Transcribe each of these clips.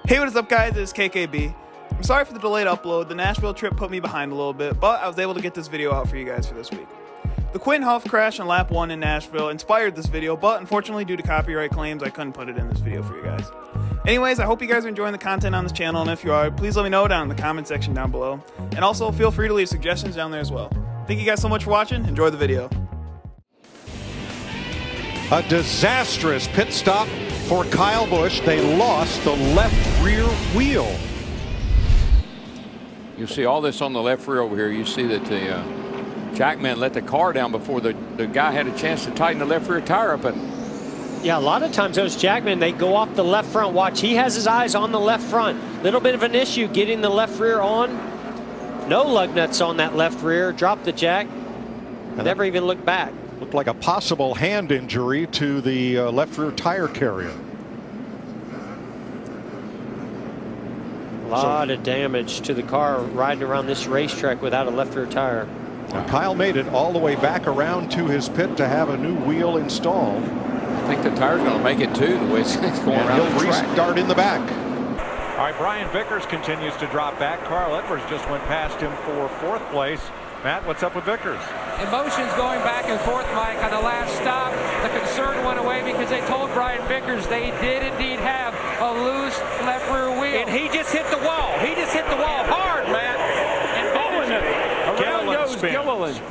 Hey, what is up, guys? It's KKB. I'm sorry for the delayed upload. The Nashville trip put me behind a little bit, but I was able to get this video out for you guys for this week. The Quinn Huff crash on lap 1 in Nashville inspired this video, but unfortunately due to copyright claims, I couldn't put it in this video for you guys. Anyways, I hope you guys are enjoying the content on this channel, and if you are, please let me know down in the comment section down below. And also, feel free to leave suggestions down there as well. Thank you guys so much for watching. Enjoy the video. A disastrous pit stop for Kyle Busch. They lost the left rear wheel. You see all this on the left rear over here. You see that the jackman let the car down before the guy had a chance to tighten the left rear tire up. Yeah, a lot of times those jackmen, they go off the left front. Watch, he has his eyes on the left front. Little bit of an issue getting the left rear on. No lug nuts on that left rear. Dropped the jack. Never even looked back. Looked like a possible hand injury to the left rear tire carrier. A lot of damage to the car riding around this racetrack without a left rear tire. Well, Kyle made it all the way back around to his pit to have a new wheel installed. I think the tire's going to make it too, the way it's going around the track. He'll restart in the back. All right, Brian Vickers continues to drop back. Carl Edwards just went past him for 4th place. Matt, what's up with Vickers? Emotions going back and forth, Mike, on the last stop. The concern went away because they told Brian Vickers they did indeed have a loose left rear wheel. And he just hit the wall. He just hit the wall hard, Matt. And around goes Gilliland.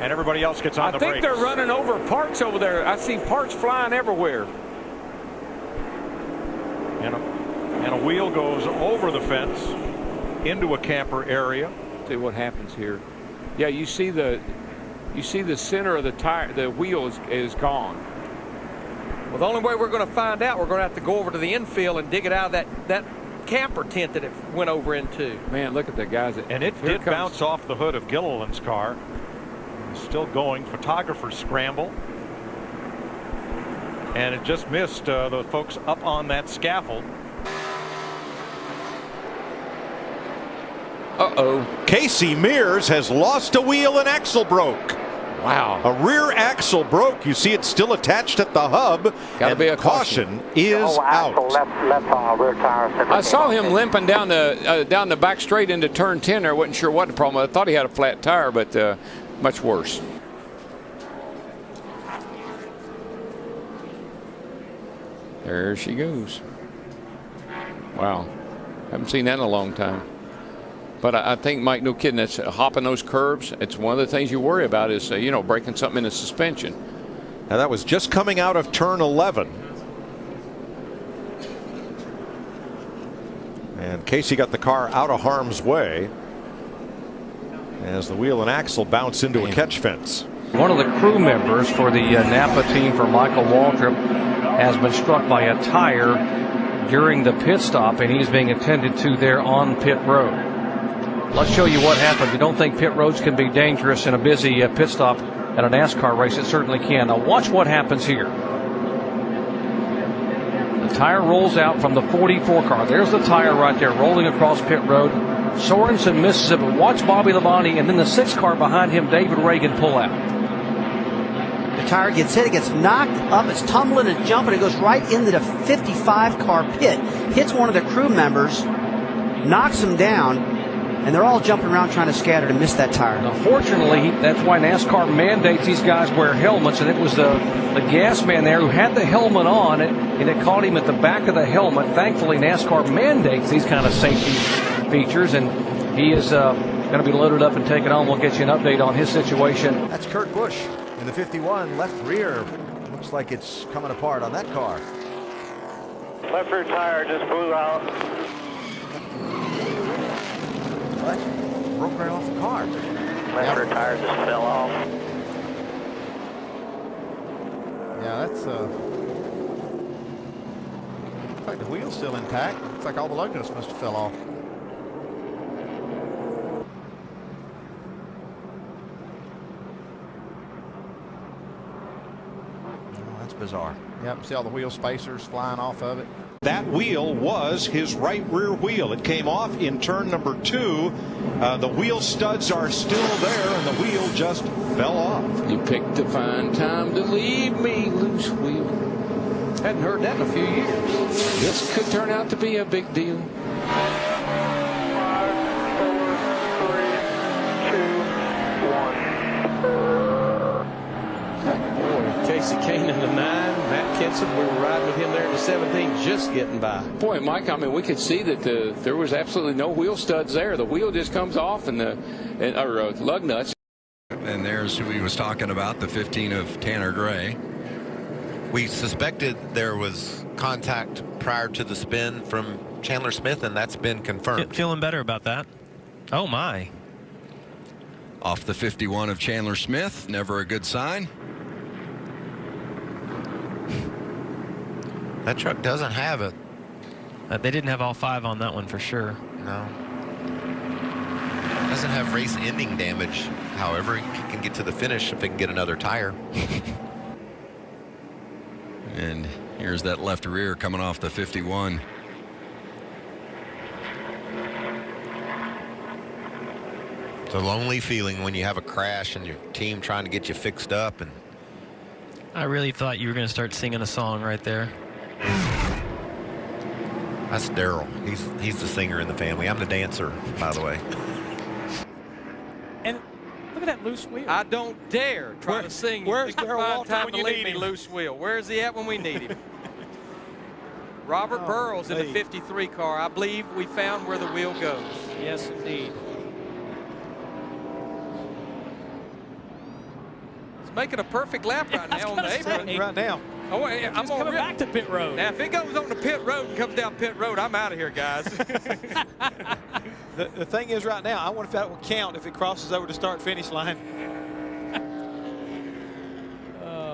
And everybody else gets on the brakes. I think they're running over parts over there. I see parts flying everywhere. And a wheel goes over the fence into a camper area. See what happens here. Yeah, you see the center of the tire, the wheel is gone. Well, the only way we're going to find out, we're going to have to go over to the infield and dig it out of that camper tent that it went over into. Man, look at the guys. And it did bounce off the hood of Gilliland's car. It's still going. Photographer's scramble. And it just missed the folks up on that scaffold. Uh-oh. Casey Mears has lost a wheel and axle broke. Wow. A rear axle broke. You see it still attached at the hub. Got to be a caution. Is out. Rear tire. I saw him limping down the back straight into turn 10 there. Wasn't sure what the problem was. I thought he had a flat tire, but much worse. There she goes. Wow. Haven't seen that in a long time. But I think, Mike, no kidding, that's hopping those curbs. It's one of the things you worry about is, breaking something in the suspension. Now, that was just coming out of turn 11. And Casey got the car out of harm's way as the wheel and axle bounce into a catch fence. One of the crew members for the Napa team for Michael Waltrip has been struck by a tire during the pit stop, and he's being attended to there on pit road. Let's show you what happened. You don't think pit roads can be dangerous in a busy pit stop at a NASCAR race? It certainly can. Now watch what happens here. The tire rolls out from the 44 car. There's the tire right there rolling across pit road. Sorensen misses it, but watch Bobby Labonte and then the 6 car behind him, David Reagan, pull out. The tire gets hit, it gets knocked up, it's tumbling and jumping, it goes right into the 55 car pit, hits one of the crew members, knocks him down, and they're all jumping around trying to scatter to miss that tire. Now, fortunately, that's why NASCAR mandates these guys wear helmets, and it was the gas man there who had the helmet on, and it caught him at the back of the helmet. Thankfully, NASCAR mandates these kind of safety features, and he is going to be loaded up and taken on. We'll get you an update on his situation. That's Kurt Busch in the 51, left rear. Looks like it's coming apart on that car. Left rear tire just blew out. Well, that broke right off the car. Left rear tire just fell off. Yeah, that's looks like the wheel's still intact. Looks like all the lug nuts must have fell off. Oh, that's bizarre. Yep, see all the wheel spacers flying off of it. That wheel was his right rear wheel. It came off in turn number 2. The wheel studs are still there, and the wheel just fell off. You picked a fine time to leave me, loose wheel. Hadn't heard that in a few years. This could turn out to be a big deal. 5, 4, 3, 2, 1. Boy, Casey Kane in the 9, Matt Kenseth, we were riding with him there in the 17, just getting by. Boy, Mike, I mean, we could see that there was absolutely no wheel studs there. The wheel just comes off and lug nuts. And there's who he was talking about, the 15 of Tanner Gray. We suspected there was contact prior to the spin from Chandler Smith, and that's been confirmed. Feeling better about that. Oh, my. Off the 51 of Chandler Smith, never a good sign. That truck doesn't have it. They didn't have all 5 on that one for sure. No. Doesn't have race-ending damage. However, he can get to the finish if they can get another tire. And here's that left rear coming off the 51. It's a lonely feeling when you have a crash and your team trying to get you fixed up. And I really thought you were going to start singing a song right there. that's Daryl. He's the singer in the family. I'm the dancer, by the way. And look at that loose wheel. I don't dare try to sing. Where's Daryl Walton time when to you leave need me him? loose wheel? Where is he at when we need him? Robert Burrows in the 53 car. I believe we found where the wheel goes. Yes, indeed. He's making a perfect lap right now on the apron. Right now. Oh, I'm coming back to pit road. Now, if it goes on the pit road and comes down pit road, I'm out of here, guys. The thing is right now, I wonder if that will count if it crosses over the start-finish line.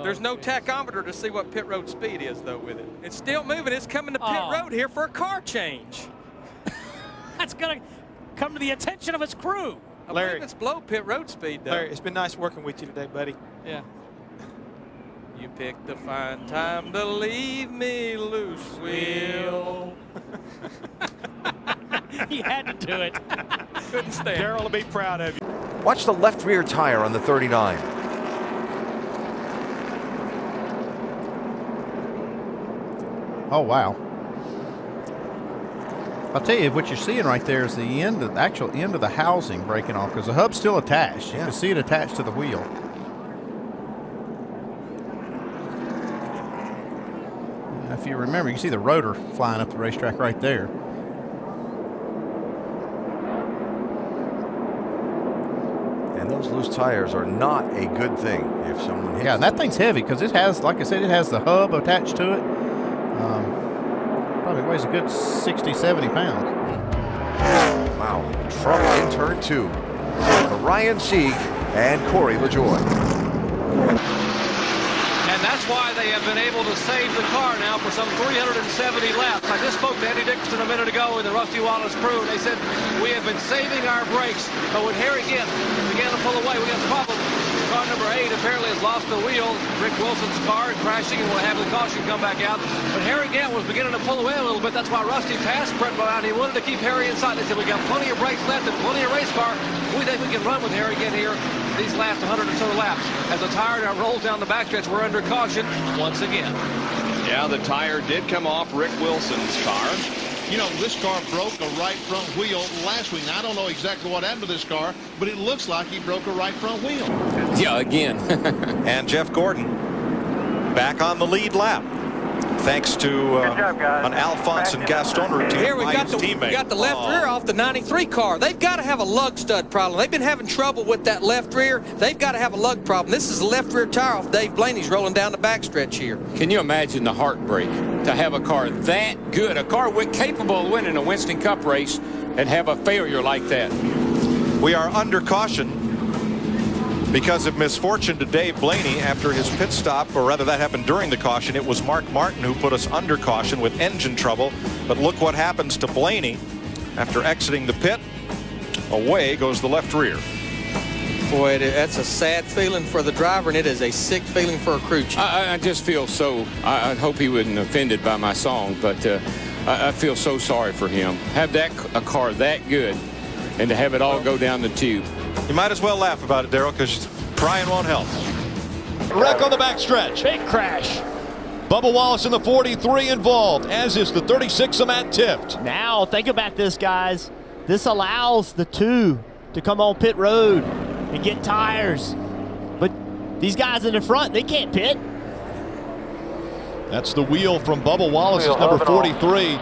There's no tachometer to see what pit road speed is, though, with it. It's still moving. It's coming to pit road here for a car change. That's going to come to the attention of its crew. I believe it's below pit road speed, though. Larry, it's been nice working with you today, buddy. Yeah. You picked a fine time to leave me loose, wheel. He had to do it. Couldn't stand. Daryl will be proud of you. Watch the left rear tire on the 39. Oh, wow. I'll tell you, what you're seeing right there is the actual end of the housing breaking off, because the hub's still attached. You can see it attached to the wheel. If you remember, you can see the rotor flying up the racetrack right there. And those loose tires are not a good thing if someone hits. Yeah, and that thing's heavy because it has, like I said, it has the hub attached to it. Probably weighs a good 60, 70 pounds. Wow. Trouble in turn 2. Ryan Sieg and Corey LaJoie. And that's why they have been able to save the car now for some 370 laps. I just spoke to Andy Dickerson a minute ago with the Rusty Wallace crew, and they said, we have been saving our brakes. But when Harry Gant began to pull away, we got a problem. Car number 8 apparently has lost the wheel. Rick Wilson's car crashing, and will have the caution come back out. But Harry Gant was beginning to pull away a little bit. That's why Rusty passed Brett Brown. He wanted to keep Harry inside. They said, we got plenty of brakes left and plenty of race car. We think we can run with Harry Gant here these last 100 or so laps. As the tire now rolls down the backstretch, we're under caution once again. Yeah, the tire did come off Rick Wilson's car. You know, this car broke a right front wheel last week. Now, I don't know exactly what happened to this car, but it looks like he broke a right front wheel. Yeah, again. And Jeff Gordon back on the lead lap. Thanks to an Alphonse and Gaston routine. Here we by got his the teammate. left rear off the 93 car. They've got to have a lug stud problem. They've been having trouble with that left rear. They've got to have a lug problem. This is the left rear tire off Dave Blaney's rolling down the backstretch here. Can you imagine the heartbreak to have a car that good, a car capable of winning a Winston Cup race, and have a failure like that? We are under caution because of misfortune to Dave Blaney after his pit stop, or rather that happened during the caution. It was Mark Martin who put us under caution with engine trouble. But look what happens to Blaney after exiting the pit. Away goes the left rear. Boy, that's a sad feeling for the driver, and it is a sick feeling for a crew chief. I just feel so, I hope he wasn't offended by my song, but I feel so sorry for him. Have a car that good, and to have it all go down the tube. You might as well laugh about it, Daryl, because crying won't help. Wreck on the backstretch. Big crash. Bubba Wallace in the 43 involved, as is the 36 of Matt Tifft. Now, think about this, guys. This allows the two to come on pit road and get tires. But these guys in the front, they can't pit. That's the wheel from Bubba Wallace's number 43.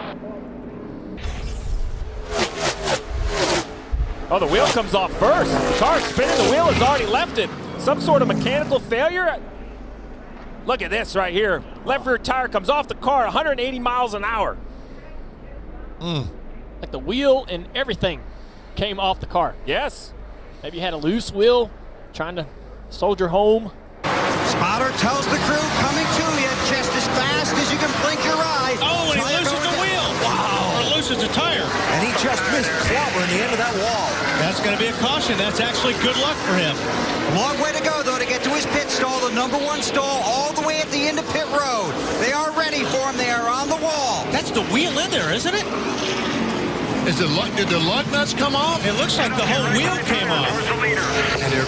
Oh, the wheel comes off first. The car's spinning. The wheel has already left it. Some sort of mechanical failure. Look at this right here. Left rear tire comes off the car 180 miles an hour. Like the wheel and everything came off the car. Yes. Maybe you had a loose wheel trying to soldier home. Spotter tells the crew coming to you just as fast as you can blink your eye. Oh, and he loses the wheel. Wow. Or loses the tire. And he just missed clobbering the end of that wall. That's going to be a caution. That's actually good luck for him. Long way to go, though, to get to his pit stall, the number 1 stall, all the way at the end of pit road. They are ready for him. They are on the wall. That's the wheel in there, isn't it? Did the lug nuts come off? It looks like the whole wheel came off. And they're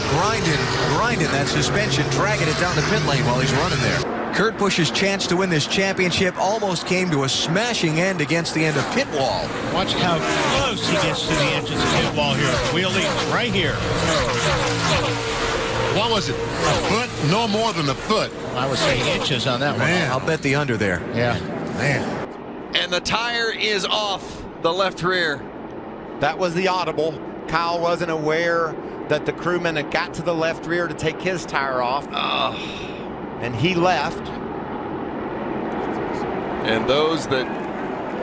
grinding that suspension, dragging it down the pit lane while he's running there. Kurt Busch's chance to win this championship almost came to a smashing end against the end of pit wall. Watch how close he gets to the entrance of pit wall here. Wheel leads right here. What was it? A foot? No more than a foot. I would say inches on that one. I'll bet the under there. Yeah. Man. And the tire is off the left rear. That was the audible. Kyle wasn't aware that the crewman had got to the left rear to take his tire off. And he left. And those that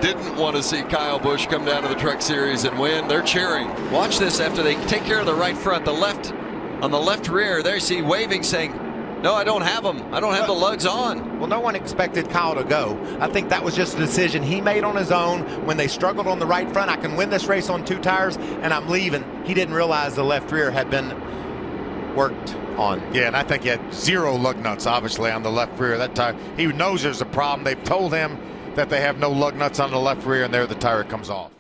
didn't want to see Kyle Busch come down to the Truck Series and win, they're cheering. Watch this after they take care of the right front. On the left rear, there you see waving, saying, no, I don't have them. I don't have the lugs on. Well, no one expected Kyle to go. I think that was just a decision he made on his own. When they struggled on the right front, I can win this race on 2 tires, and I'm leaving. He didn't realize the left rear had been worked on. Yeah, and I think he had 0 lug nuts, obviously, on the left rear. That tire, he knows there's a problem. They've told him that they have no lug nuts on the left rear, and there the tire comes off.